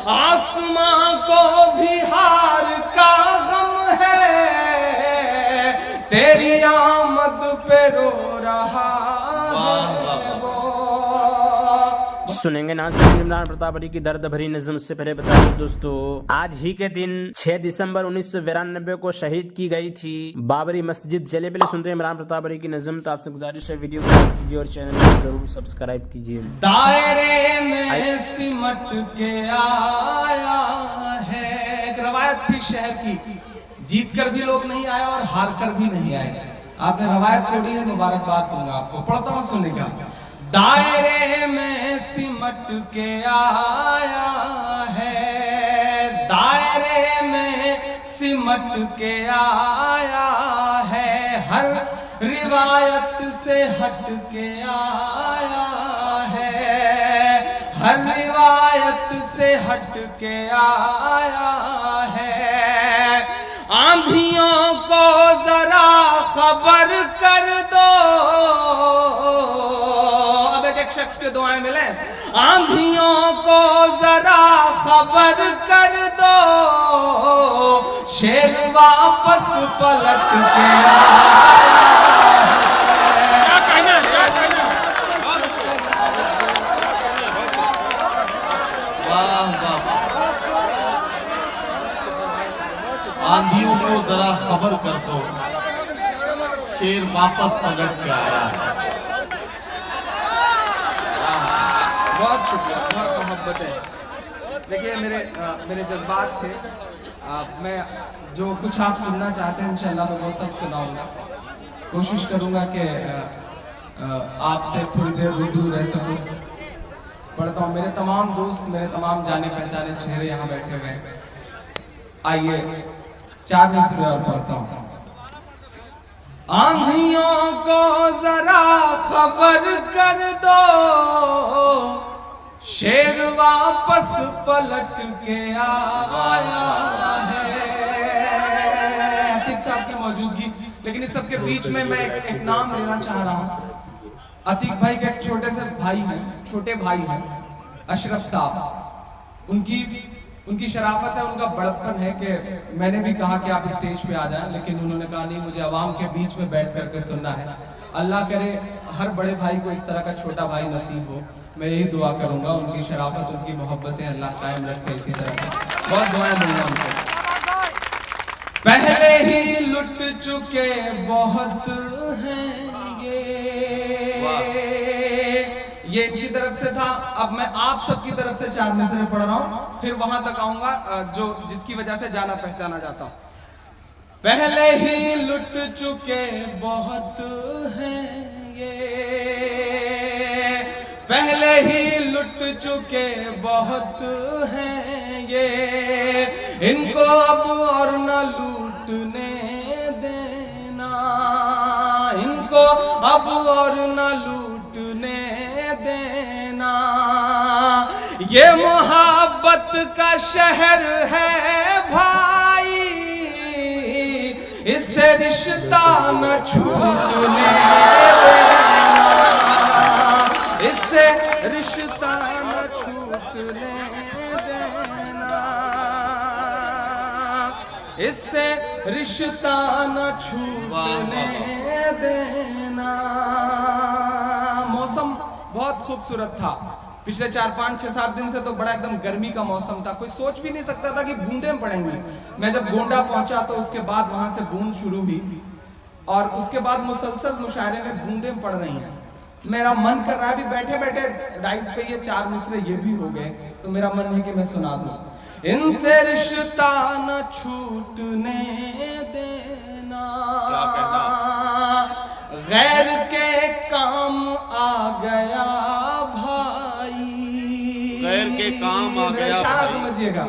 आसमां को भी हार का गम है, तेरी आमद पे रो रहा है वो। सुनेंगे नाज़रीन इमरान प्रताप अली की दर्द भरी नज़्म। से पहले बता दूं दोस्तों, आज ही के दिन 6 दिसंबर 1992 को शहीद की गई थी बाबरी मस्जिद। चलिए पहले सुनते हैं इमरान प्रताप अली की नज़्म। तो आपसे गुजारिश है वीडियो को लाइक कीजिए और चैनल को जरूर सब्सक्राइब कीजिए। दायरे में सिमट के आया है, एक रवायत थी शहर की, जीत कर भी लोग नहीं आए और हार कर भी नहीं आए। आपने रवायत तोड़ी है, मुबारकबाद दूंगा आपको। पढ़ता हूँ, सुनिएगा। दायरे में सिमट के आया है, दायरे में सिमट के आया है, हर रिवायत से हट के आया है, हर रिवायत से हट के आया है। आंधियों को जरा खबर कर दो, शख्स के दुआएं मिले। आंधियों को जरा खबर कर दो, शेर वापस पलट के आया है। वाह वाह, आंधियों को जरा खबर कर दो, शेर वापस पलट के आया है। बहुत शुक्रिया, बहुत मोहब्बत है। देखिए मेरे जज्बात थे। मैं जो कुछ आप सुनना चाहते हैं इंशाल्लाह मैं वो सब सुनाऊंगा। कोशिश करूंगा कि आपसे थोड़ी देर रूबरू रह सकूं। पढ़ता हूँ। मेरे तमाम दोस्त, मेरे तमाम जाने पहचाने चेहरे यहाँ बैठे हुए हैं। आइए 4 मिसरे और पढ़ता हूँ। आंधियों को जरा खबर कर दो, शेर वापस पलट के आया है। अतीक साहब की मौजूदगी, लेकिन इस सबके बीच में मैं एक नाम लेना चाह रहा हूं। अतीक भाई के एक छोटे से भाई हैं, छोटे भाई हैं अशरफ साहब। उनकी शराफत है, उनका बड़प्पन है कि मैंने भी कहा कि आप स्टेज पे आ जाएं, लेकिन उन्होंने कहा नहीं, मुझे आवाम के बीच में बैठ करके सुनना है। अल्लाह करे हर बड़े भाई को इस तरह का छोटा भाई नसीब हो। मैं यही दुआ करूंगा, उनकी शराफत, उनकी मोहब्बतें अल्लाह कायम रखे इसी तरह से। बहुत दुआएं दूंगा उनको। पहले ही लुट चुके बहुत हैं ये इनकी तरफ से था। अब मैं आप सबकी तरफ से 4 मिसरे पढ़ रहा हूं, फिर वहां तक आऊंगा जो जिसकी वजह से जाना पहचाना जाता हूं। पहले ही लुट चुके बहुत हैं ये, पहले ही लुट चुके बहुत हैं ये, इनको अब और न लूटने देना, इनको अब और न लूटने देना। ये मोहब्बत का शहर है भाई, इससे रिश्ता न छूटने देना, इससे रिश्ता न छूटने देना, इससे रिश्ता न छूटने देना। मौसम बहुत खूबसूरत था। पिछले 4, 5, 6, 7 दिन से तो बड़ा एकदम गर्मी का मौसम था। कोई सोच भी नहीं सकता था कि बूंदें पड़ेंगी। मैं जब गोंडा पहुंचा तो उसके बाद वहां से बूंद शुरू हुई और उसके बाद मुसलसल मुशायरे में बूंदें पड़ रही हैं। मेरा मन कर रहा है, अभी बैठे बैठे डाइस पे ये 4 मिसरे ये भी हो गए, तो मेरा मन है कि मैं सुना दूं। इनसे रिश्ता न छूटने देना, गैर के काम आ गया भाई, गैर के काम आ गया, इशारा समझिएगा,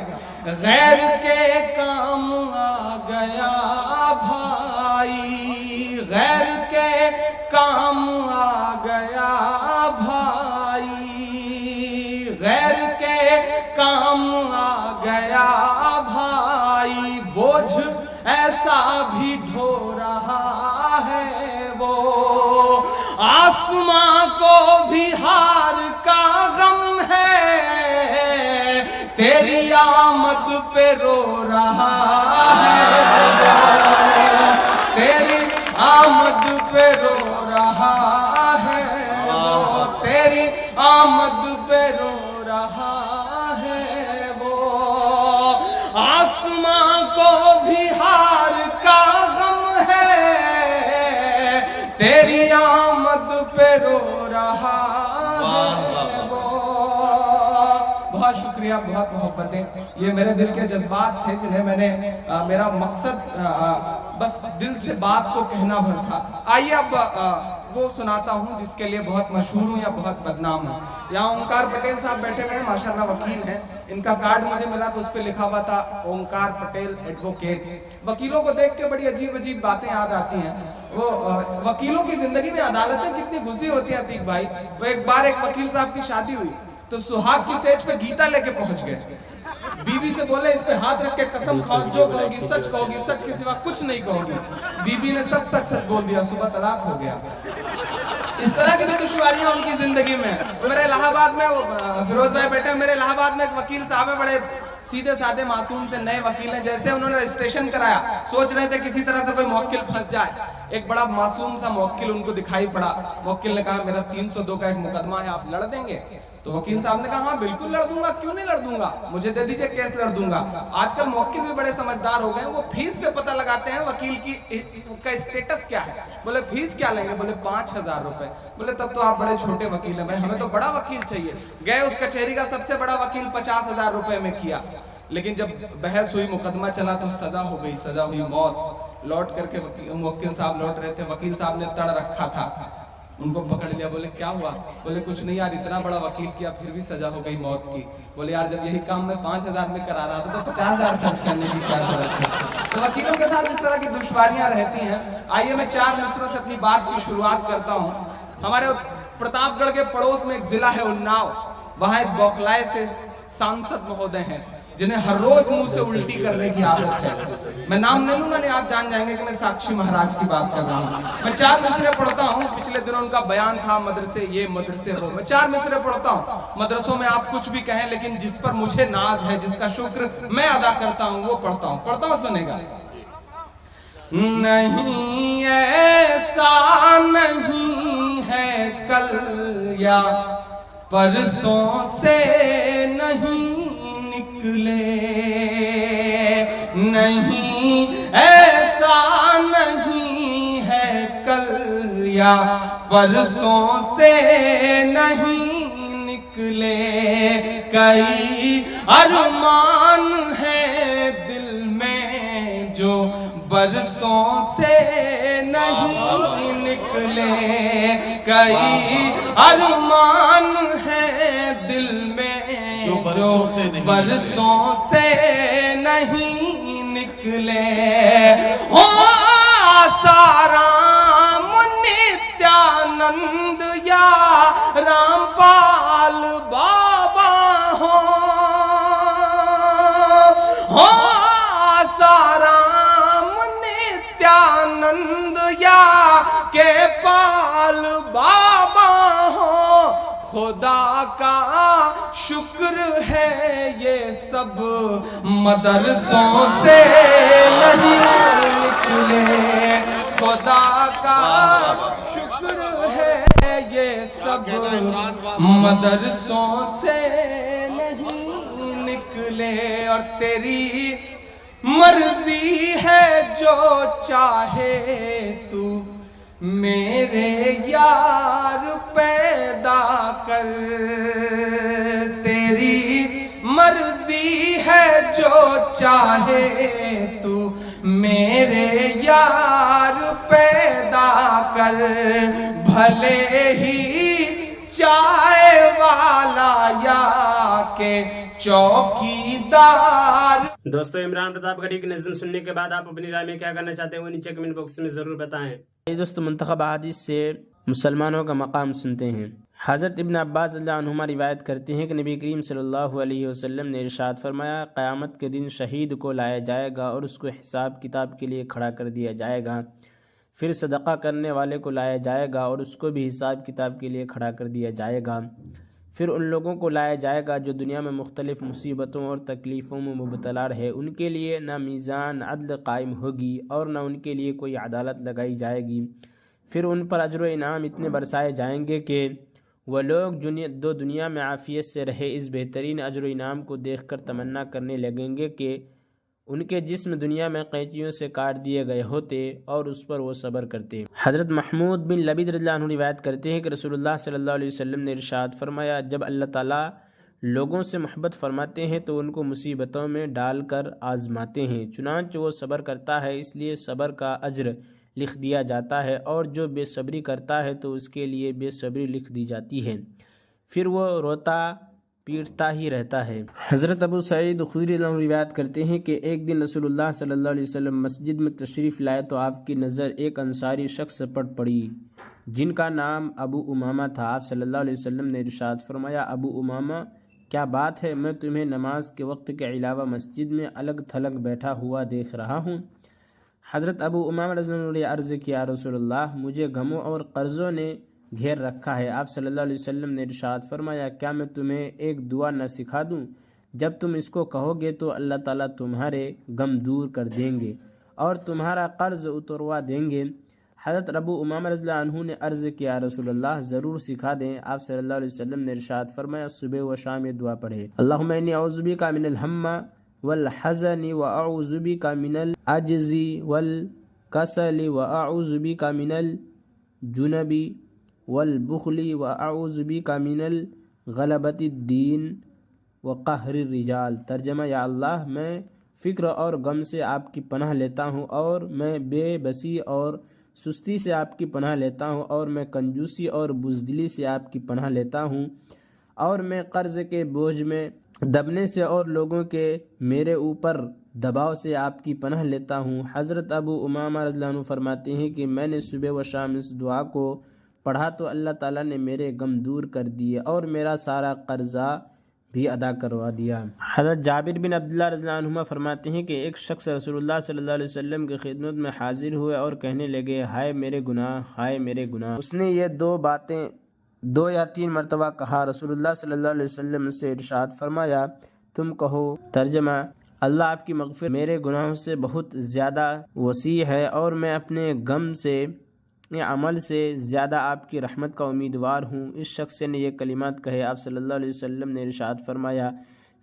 गैर के काम आ गया भाई, गैर के काम आ गया भाई, गैर के काम आ गया भाई, बोझ ऐसा भी ढो रहा है वो, आसमां को भी हार का गम है, तेरे तेरी आमद पे रो रहा है, तेरी आमद पे रो रहा है, तेरी आमद पे रो रहा है वो। आसमां को भी हार का गम है, तेरी आमद पे रो रहा है वो। बहुत शुक्रिया, बहुत मोहब्बतें। ये मेरे दिल के जज्बात थे जिन्हें मैंने मेरा मकसद बस दिल से बात को कहना भर था। आइए अब वो सुनाता हूँ जिसके लिए बहुत मशहूर हूँ या बहुत बदनाम हूँ। यहाँ ओंकार पटेल साहब बैठे हुए हैं, माशाल्लाह वकील हैं। इनका कार्ड मुझे मिला तो उस पर लिखा हुआ था ओंकार पटेल एडवोकेट। वकीलों को देख के बड़ी अजीब अजीब बातें याद आती हैं। वो वकीलों की जिंदगी में अदालतें कितनी घुसी होती हैं अतीक भाई। वो एक बार एक वकील साहब की शादी हुई तो सुहाग की सेज पे गीता लेके पहुंच गए। बीवी से बोले इस पे हाथ रख के कसम खाओ, जो कहोगी सच कहोगी, सच के सिवा कुछ नहीं कहोगी। बीबी ने सब सच सच बोल दिया, सुबह तलाक हो गया। इस तरह की भी दुश्वारियां उनकी जिंदगी में। मेरे इलाहाबाद में फिरोज भाई बैठे, मेरे इलाहाबाद में एक वकील साहब है, बड़े सीधे साधे मासूम से नए वकील हैं। जैसे उन्होंने रजिस्ट्रेशन कराया, सोच रहे थे किसी तरह से कोई मुवक्किल फंस जाए। एक बड़ा मासूम सा मुवक्किल उनको दिखाई पड़ा। मुवक्किल ने कहा मेरा 302 का एक मुकदमा है, आप लड़ देंगे? तो वकील साहब ने कहा हाँ बिल्कुल लड़ दूंगा, क्यों नहीं लड़ दूंगा, मुझे दे दीजिए केस, लड़ दूंगा। आजकल मुवक्किल भी बड़े समझदार हो गए हैं, वो फीस से पता लगाते हैं वकील की का स्टेटस क्या है। बोले फीस क्या लेंगे? बोले 5000 रुपए। बोले तब तो आप बड़े छोटे वकील हैं भाई, हमें तो बड़ा वकील चाहिए। गए, उस कचहरी का सबसे बड़ा वकील 50,000 रुपए में किया। लेकिन जब बहस हुई, मुकदमा चला तो सजा हो गई, सजा हुई मौत। लौट करके वकील साहब लौट रहे थे, वकील साहब ने तड़ रखा था, उनको पकड़ लिया। बोले क्या हुआ? बोले कुछ नहीं यार, इतना बड़ा वकील किया फिर भी सजा हो गई मौत की। बोले यार जब यही काम मैं 5000 में करा रहा था तो 50,000 खर्च करने की क्या जरूरत है? तो वकीलों के साथ इस तरह की दुश्वारियां रहती हैं। आइए मैं 4 मिसरों से अपनी बात की शुरुआत करता हूँ। हमारे प्रतापगढ़ के पड़ोस में एक जिला है उन्नाव, वहां एक बौखलाए से सांसद महोदय हैं जिन्हें हर रोज मुंह से उल्टी करने की आदत है। मैं नाम नहीं लूंगा, नहीं आप जान जाएंगे कि मैं साक्षी महाराज की बात कर रहा हूँ। मैं 4 मिसरे पढ़ता हूँ। पिछले दिनों उनका बयान था, मदरसे ये मदरसे वो। मैं 4 मिसरे पढ़ता हूँ। मदरसों में आप कुछ भी कहें, लेकिन जिस पर मुझे नाज है, जिसका शुक्र मैं अदा करता हूँ, वो पढ़ता हूँ। सुनेगा। नहीं ऐसा नहीं है कल या परसों से नहीं निकले, नहीं ऐसा नहीं है कल या परसों से नहीं निकले। कई अरमान हैं दिल में जो बरसों से नहीं निकले। कई अरमान हैं दिल में जो बरसों से नहीं निकले। हो आसाराम नित्यानंद या रामपाल बाबा हो आसाराम नित्यानंद या के पाल बाबा हो। खुदा का शुक्र है ये सब मदरसों से नहीं निकले। खुदा का शुक्र है ये सब मदरसों से नहीं निकले। और तेरी मर्जी है जो चाहे तू मेरे यार पैदा कर। तेरी मर्जी है जो चाहे तू मेरे यार पैदा कर। भले ही चाय वाला या के चौकीदार। दोस्तों, इमरान प्रतापगढ़ी की नज़्म सुनने के बाद आप अपनी राय में क्या करना चाहते हैं वो नीचे कमेंट बॉक्स में जरूर बताएं। दोस्तों, मुंतखब हदीस से मुसलमानों का मकाम सुनते हैं। हज़रत इब्न अब्बास रज़ियल्लाहु अन्हुमा रिवायत करते हैं कि नबी करीम सल्लल्लाहु अलैहि वसल्लम ने इरशाद फरमाया, क़यामत के दिन शहीद को लाया जाएगा और उसको हिसाब किताब के लिए खड़ा कर दिया जाएगा। फिर सदका करने वाले को लाया जाएगा और उसको भी हिसाब किताब के लिए खड़ा कर दिया जाएगा। پھر ان لوگوں کو لایا جائے گا جو دنیا میں مختلف مصیبتوں اور تکلیفوں میں مبتلا رہے، ان کے لیے نہ میزان عدل قائم ہوگی اور نہ ان کے لیے کوئی عدالت لگائی جائے گی۔ پھر ان پر اجر و انعام اتنے برسائے جائیں گے کہ وہ لوگ جو دنیا میں عافیت سے رہے اس بہترین اجر و انعام کو دیکھ کر تمنا کرنے لگیں گے کہ ان کے جسم دنیا میں قینچیوں سے کاٹ دیے گئے ہوتے اور اس پر وہ صبر کرتے۔ حضرت محمود بن لبید رضی اللہ عنہ روایت کرتے ہیں کہ رسول اللہ صلی اللہ علیہ وسلم نے ارشاد فرمایا، جب اللہ تعالیٰ لوگوں سے محبت فرماتے ہیں تو ان کو مصیبتوں میں ڈال کر آزماتے ہیں، چنانچہ وہ صبر کرتا ہے اس لیے صبر کا اجر لکھ دیا جاتا ہے، اور جو بے صبری کرتا ہے تو اس کے لیے بے صبری لکھ دی جاتی ہے، پھر وہ روتا پیٹتا ہی رہتا ہے۔ حضرت ابو سعید خدری رضی اللہ عنہ روایت کرتے ہیں کہ ایک دن رسول اللہ صلی اللہ علیہ وسلم مسجد میں تشریف لائے تو آپ کی نظر ایک انصاری شخص پر پڑی جن کا نام ابو امامہ تھا۔ آپ صلی اللہ علیہ وسلم نے ارشاد فرمایا، ابو امامہ کیا بات ہے؟ میں تمہیں نماز کے وقت کے علاوہ مسجد میں الگ تھلگ بیٹھا ہوا دیکھ رہا ہوں۔ حضرت ابو امامہ رضی اللہ عنہ نے عرض کیا، رسول اللہ مجھے غموں اور قرضوں نے گھیر رکھا ہے۔ آپ صلی اللہ علیہ وسلم نے ارشاد فرمایا، کیا میں تمہیں ایک دعا نہ سکھا دوں؟ جب تم اس کو کہو گے تو اللہ تعالیٰ تمہارے غم دور کر دیں گے اور تمہارا قرض اتروا دیں گے۔ حضرت ابو امامہ رضی اللہ عنہ نے عرض کیا، رسول اللہ ضرور سکھا دیں۔ آپ صلی اللہ علیہ وسلم نے ارشاد فرمایا، صبح و شام یہ دعا پڑھے، اللہم انی اعوذ بک من الہم والحزن واعوذ بک من العجز والکسل واعوذ بک من الجنب والبخل واعوذ بک من الغلبۃ الدین وقہر الرجال۔ ترجمہ، یا اللہ میں فکر اور غم سے آپ کی پناہ لیتا ہوں، اور میں بے بسی اور سستی سے آپ کی پناہ لیتا ہوں، اور میں کنجوسی اور بزدلی سے آپ کی پناہ لیتا ہوں، اور میں قرض کے بوجھ میں دبنے سے اور لوگوں کے میرے اوپر دباؤ سے آپ کی پناہ لیتا ہوں۔ حضرت ابو امامہ رضی اللہ عنہ فرماتے ہیں کہ میں نے صبح و شام اس دعا کو پڑھا تو اللہ تعالیٰ نے میرے غم دور کر دیے اور میرا سارا قرضہ بھی ادا کروا دیا۔ حضرت جابر بن عبداللہ رضی اللہ عنہما فرماتے ہیں کہ ایک شخص رسول اللہ صلی اللہ علیہ وسلم کی خدمت میں حاضر ہوئے اور کہنے لگے، ہائے میرے گناہ، ہائے میرے گناہ۔ اس نے یہ دو باتیں 2 یا 3 مرتبہ کہا۔ رسول اللہ صلی اللہ علیہ وسلم سے ارشاد فرمایا، تم کہو۔ ترجمہ، اللہ آپ کی مغفرت میرے گناہوں سے بہت زیادہ وسیع ہے اور میں اپنے غم سے عمل سے زیادہ آپ کی رحمت کا امیدوار ہوں۔ اس شخص نے یہ کلمات کہے، آپ صلی اللہ علیہ وسلم نے ارشاد فرمایا،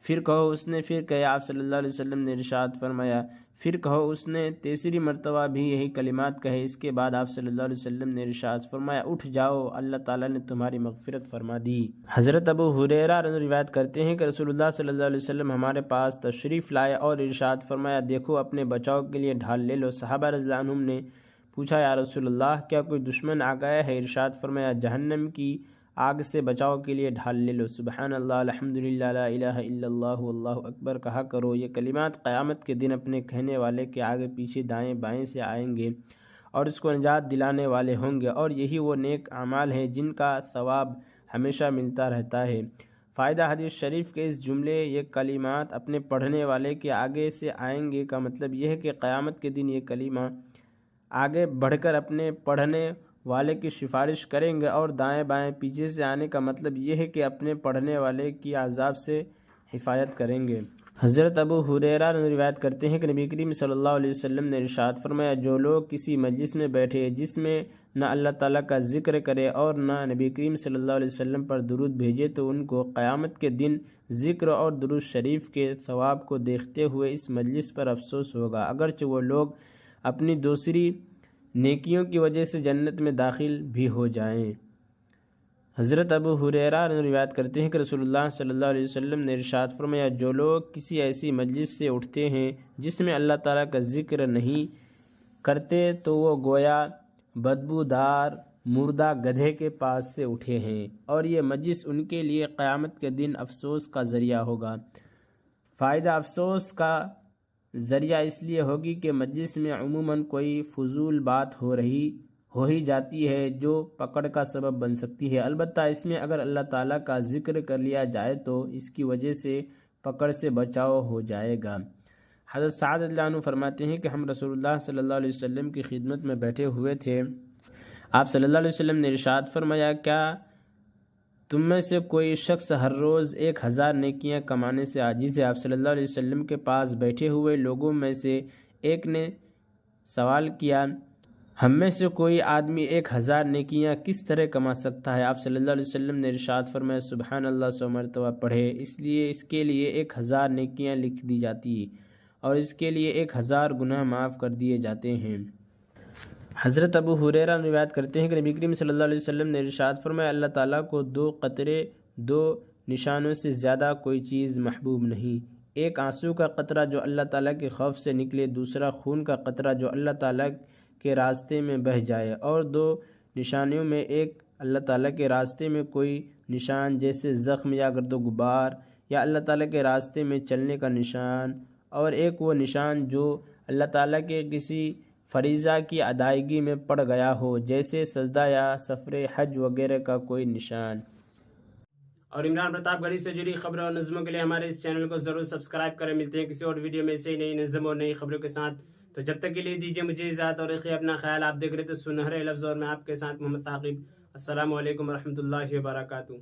پھر کہو۔ اس نے پھر کہے، آپ صلی اللہ علیہ وسلم نے ارشاد فرمایا، پھر کہو۔ اس نے تیسری مرتبہ بھی یہی کلمات کہے۔ اس کے بعد آپ صلی اللہ علیہ وسلم نے ارشاد فرمایا، اٹھ جاؤ، اللہ تعالیٰ نے تمہاری مغفرت فرما دی۔ حضرت ابو ہریرہ روایت کرتے ہیں کہ رسول اللہ صلی اللہ علیہ وسلم ہمارے پاس تشریف لائے اور ارشاد فرمایا، دیکھو اپنے بچاؤ کے لیے ڈھال لے لو۔ صحابہ رضی اللہ عنہم نے پوچھا، یا رسول اللہ کیا کوئی دشمن آ گیا ہے؟ ارشاد فرمایا، جہنم کی آگ سے بچاؤ کے لیے ڈھال لے لو۔ سبحان اللہ، الحمدللہ، لا الہ الا اللہ، واللہ اکبر کہا کرو۔ یہ کلمات قیامت کے دن اپنے کہنے والے کے آگے پیچھے دائیں بائیں سے آئیں گے اور اس کو نجات دلانے والے ہوں گے، اور یہی وہ نیک اعمال ہیں جن کا ثواب ہمیشہ ملتا رہتا ہے۔ فائدہ حدیث شریف کے اس جملے یہ کلمات اپنے پڑھنے والے کے آگے سے آئیں گے کا مطلب یہ ہے کہ قیامت کے دن یہ کلمہ آگے بڑھ کر اپنے پڑھنے والے کی سفارش کریں گے، اور دائیں بائیں پیچھے سے آنے کا مطلب یہ ہے کہ اپنے پڑھنے والے کی عذاب سے حفاظت کریں گے۔ حضرت ابو ہریرہ روایت کرتے ہیں کہ نبی کریم صلی اللہ علیہ وسلم نے ارشاد فرمایا، جو لوگ کسی مجلس میں بیٹھے جس میں نہ اللہ تعالیٰ کا ذکر کرے اور نہ نبی کریم صلی اللہ علیہ وسلم پر درود بھیجے تو ان کو قیامت کے دن ذکر اور درود شریف کے ثواب کو دیکھتے ہوئے اس مجلس پر افسوس ہوگا، اگرچہ وہ لوگ اپنی دوسری نیکیوں کی وجہ سے جنت میں داخل بھی ہو جائیں۔ حضرت ابو ہریرہ روایت کرتے ہیں کہ رسول اللہ صلی اللہ علیہ وسلم نے ارشاد فرمایا، جو لوگ کسی ایسی مجلس سے اٹھتے ہیں جس میں اللہ تعالیٰ کا ذکر نہیں کرتے تو وہ گویا بدبودار مردہ گدھے کے پاس سے اٹھے ہیں، اور یہ مجلس ان کے لیے قیامت کے دن افسوس کا ذریعہ ہوگا۔ فائدہ افسوس کا ذریعہ اس لیے ہوگی کہ مجلس میں عموماً کوئی فضول بات ہو ہی جاتی ہے جو پکڑ کا سبب بن سکتی ہے، البتہ اس میں اگر اللہ تعالیٰ کا ذکر کر لیا جائے تو اس کی وجہ سے پکڑ سے بچاؤ ہو جائے گا۔ حضرت سعد رضی اللہ عنہ فرماتے ہیں کہ ہم رسول اللہ صلی اللہ علیہ وسلم کی خدمت میں بیٹھے ہوئے تھے، آپ صلی اللہ علیہ وسلم نے ارشاد فرمایا، کیا تم میں سے کوئی شخص ہر روز 1000 نیکیاں کمانے سے عاجز ہے۔ آپ صلی اللہ علیہ وسلم کے پاس بیٹھے ہوئے لوگوں میں سے ایک نے سوال کیا، ہم میں سے کوئی آدمی 1000 نیکیاں کس طرح کما سکتا ہے؟ آپ صلی اللہ علیہ وسلم نے ارشاد فرمایا، سبحان اللہ 100 مرتبہ پڑھے، اس لیے اس کے لیے 1000 نیکیاں لکھ دی جاتی اور اس کے لیے 1000 گناہ معاف کر دیے جاتے ہیں۔ حضرت ابو ہریرہ روایت کرتے ہیں کہ نبی کریم صلی اللہ علیہ وسلم نے ارشاد فرمایا، اللہ تعالیٰ کو 2 قطرے 2 نشانوں سے زیادہ کوئی چیز محبوب نہیں، ایک آنسو کا قطرہ جو اللہ تعالیٰ کے خوف سے نکلے، دوسرا خون کا قطرہ جو اللہ تعالیٰ کے راستے میں بہہ جائے، اور 2 نشانیوں میں ایک اللہ تعالیٰ کے راستے میں کوئی نشان جیسے زخم یا گرد و غبار یا اللہ تعالیٰ کے راستے میں چلنے کا نشان، اور ایک وہ نشان جو اللہ تعالیٰ کے کسی فریضہ کی ادائیگی میں پڑ گیا ہو، جیسے سجدہ یا سفر حج وغیرہ کا کوئی نشان۔ اور عمران پرتاپ گڑھی سے جڑی خبروں اور نظموں کے لیے ہمارے اس چینل کو ضرور سبسکرائب کریں۔ ملتے ہیں کسی اور ویڈیو میں سے نئی نظم اور نئی خبروں کے ساتھ، تو جب تک کے لیے دیجیے مجھے اجازت اور رکھیے اپنا خیال۔ آپ دیکھ رہے تھے سنہرے لفظ اور میں آپ کے ساتھ محمد ثاقب۔ السلام علیکم ورحمۃ اللہ وبرکاتہ۔